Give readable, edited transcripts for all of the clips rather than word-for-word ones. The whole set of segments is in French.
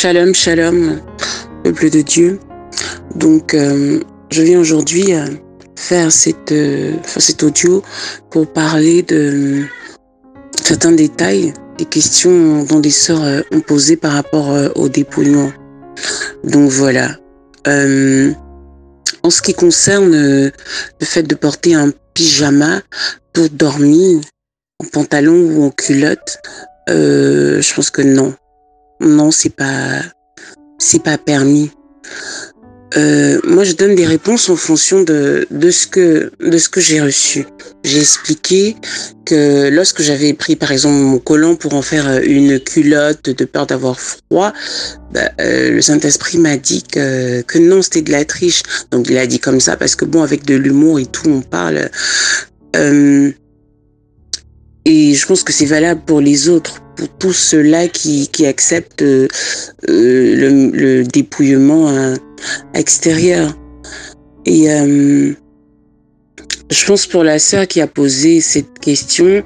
Shalom, shalom, peuple de Dieu. Donc, je viens aujourd'hui faire cet audio pour parler de certains détails, des questions dont des sœurs ont posé par rapport au dépouillement. Donc voilà. En ce qui concerne le fait de porter un pyjama pour dormir, en pantalon ou en culotte, je pense que non. Non, c'est pas permis. Moi, je donne des réponses en fonction de ce que j'ai reçu. J'ai expliqué que lorsque j'avais pris, par exemple, mon collant pour en faire une culotte de peur d'avoir froid, le Saint-Esprit m'a dit que non, c'était de la triche. Donc, il a dit comme ça parce que bon, avec de l'humour et tout, on parle. Et je pense que c'est valable pour les autres, pour tous ceux-là qui acceptent le dépouillement extérieur. Et je pense pour la sœur qui a posé cette question,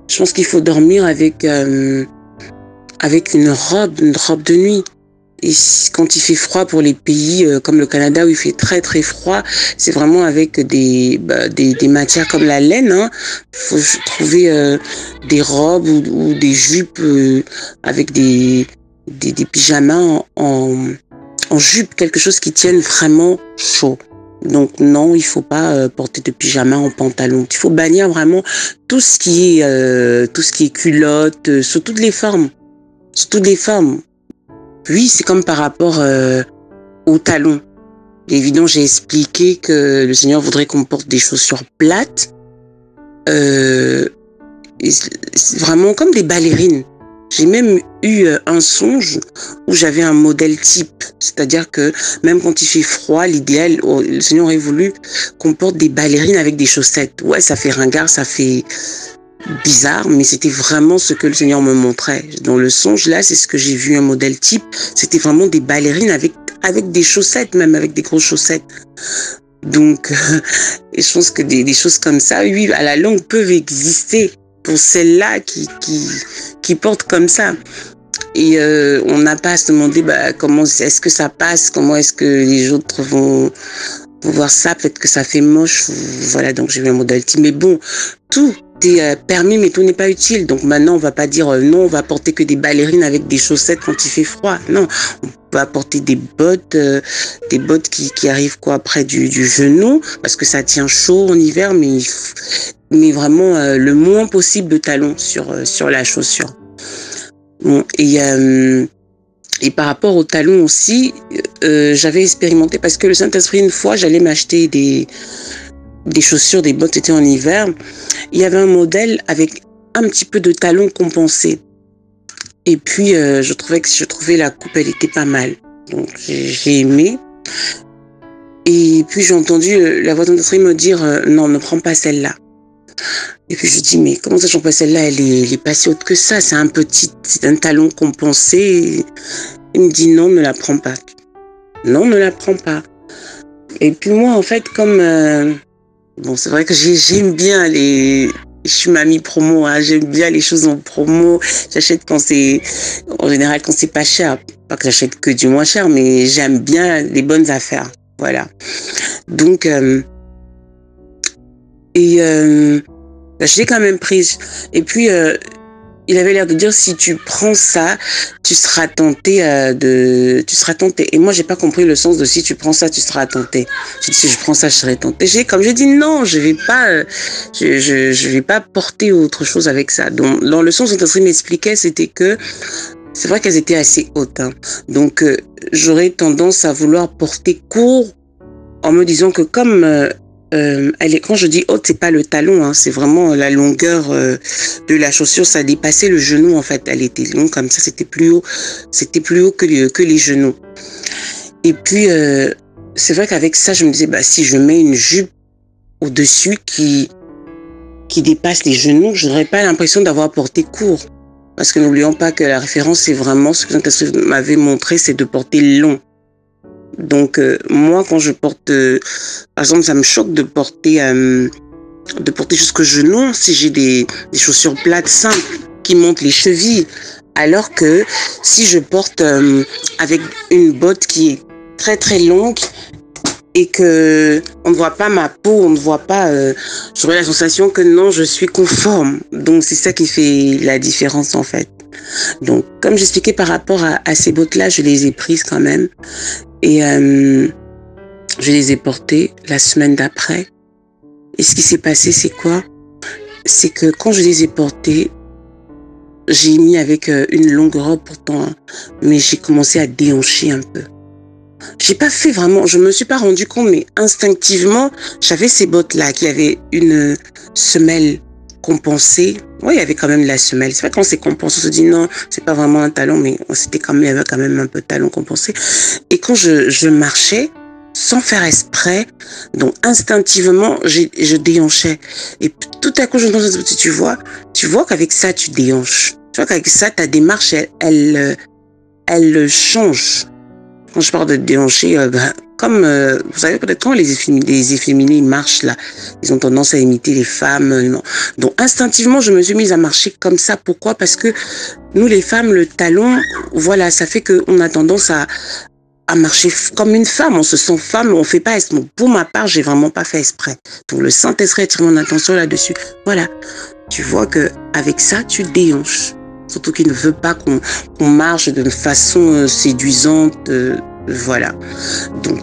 je pense qu'il faut dormir avec une robe de nuit. Et quand il fait froid pour les pays comme le Canada où il fait très très froid, c'est vraiment avec des matières comme la laine. Hein. Faut trouver des robes ou des jupes avec des pyjamas en jupe, quelque chose qui tienne vraiment chaud. Donc non, il faut pas porter de pyjama en pantalon. Il faut bannir vraiment tout ce qui est culotte, sous toutes les formes. Sous toutes les formes. Oui, c'est comme par rapport aux talons. Évidemment, j'ai expliqué que le Seigneur voudrait qu'on porte des chaussures plates. C'est vraiment comme des ballerines. J'ai même eu un songe où j'avais un modèle type. C'est-à-dire que même quand il fait froid, l'idéal, le Seigneur aurait voulu qu'on porte des ballerines avec des chaussettes. Ouais, ça fait ringard, ça fait bizarre, mais c'était vraiment ce que le Seigneur me montrait. Dans le songe, là, c'est ce que j'ai vu, un modèle type. C'était vraiment des ballerines avec des chaussettes, même avec des grosses chaussettes. Donc, et je pense que des choses comme ça, oui, à la longue, peuvent exister pour celles-là qui portent comme ça. Et on n'a pas à se demander comment est-ce que ça passe, comment est-ce que les autres vont voir ça, peut-être que ça fait moche. Voilà, donc j'ai vu un modèle type. Mais bon, tout est permis, mais tout n'est pas utile. Donc maintenant, on va pas dire non, on va porter que des ballerines avec des chaussettes quand il fait froid. Non, on va porter des bottes qui arrivent près du genou, parce que ça tient chaud en hiver, mais vraiment le moins possible de talons sur la chaussure. Bon, et par rapport aux talons aussi, j'avais expérimenté parce que le Saint-Esprit, une fois, j'allais m'acheter des chaussures, des bottes, c'était en hiver. Il y avait un modèle avec un petit peu de talons compensés. Et puis, je trouvais la coupe, elle était pas mal. Donc, j'ai aimé. Et puis, j'ai entendu la voix de Saint-Esprit me dire non, ne prends pas celle-là. Et puis, je dis, mais comment ça, je prends pas celle-là? Elle est pas si haute que ça. C'est un talon compensé. Il me dit non, ne la prends pas. Non, ne la prends pas. Et puis moi, en fait, comme bon, c'est vrai que j'aime bien je suis mamie promo, hein, j'aime bien les choses en promo. J'achète en général quand c'est pas cher. Pas que j'achète que du moins cher, mais j'aime bien les bonnes affaires. Voilà. Donc, je l'ai quand même prise. Et puis, il avait l'air de dire, si tu prends ça, tu seras tenté Et moi, j'ai pas compris le sens de si tu prends ça, tu seras tenté. J'ai dit, si je prends ça, je serai tenté. Comme j'ai dit, non, je vais pas porter autre chose avec ça. Donc, dans le sens où Saint-Esprit m'expliquait, c'était que c'est vrai qu'elles étaient assez hautes. Hein. Donc, j'aurais tendance à vouloir porter court en me disant que comme quand je dis haute, c'est pas le talon, hein, c'est vraiment la longueur de la chaussure, ça dépassait le genou en fait, elle était longue comme ça, c'était plus haut que les genoux. Et puis c'est vrai qu'avec ça, je me disais si je mets une jupe au-dessus qui dépasse les genoux, je n'aurais pas l'impression d'avoir porté court. Parce que n'oublions pas que la référence, c'est vraiment ce que Saint-Esprit m'avait montré, c'est de porter long. Donc moi quand je porte par exemple ça me choque de porter jusqu'au genou si j'ai des chaussures plates simples qui montent les chevilles. Alors que si je porte avec une botte qui est très très longue et que on ne voit pas ma peau, on ne voit pas, j'aurais la sensation que non, je suis conforme. Donc c'est ça qui fait la différence en fait. Donc comme j'expliquais par rapport à ces bottes-là, je les ai prises quand même et je les ai portées la semaine d'après. Et ce qui s'est passé, c'est quoi? C'est que quand je les ai portées, j'ai mis avec une longue robe pourtant, hein, mais j'ai commencé à déhancher un peu. J'ai pas fait vraiment, je me suis pas rendu compte, mais instinctivement, j'avais ces bottes-là qui avaient une semelle compensée. Oui, il y avait quand même la semelle. C'est vrai quand c'est compensé, on se dit non, c'est pas vraiment un talon, mais c'était quand même, il y avait quand même un peu de talon compensé. Et quand je marchais, sans faire exprès, donc instinctivement, je déhanchais. Et tout à coup, je me dis, tu vois qu'avec ça, tu déhanches. Tu vois qu'avec ça, ta démarche, elle change. Quand je parle de déhancher, comme, vous savez, peut-être quand les efféminés marchent là, ils ont tendance à imiter les femmes. Non. Donc, instinctivement, je me suis mise à marcher comme ça. Pourquoi? Parce que nous, les femmes, le talon, voilà, ça fait qu'on a tendance à marcher comme une femme. On se sent femme, on fait pas exprès. Pour ma part, j'ai vraiment pas fait exprès. Donc, le Saint-Esprit attire mon attention là-dessus. Voilà. Tu vois que avec ça, tu déhanches. Surtout qu'il ne veut pas qu'on marche de façon séduisante. Voilà. Donc,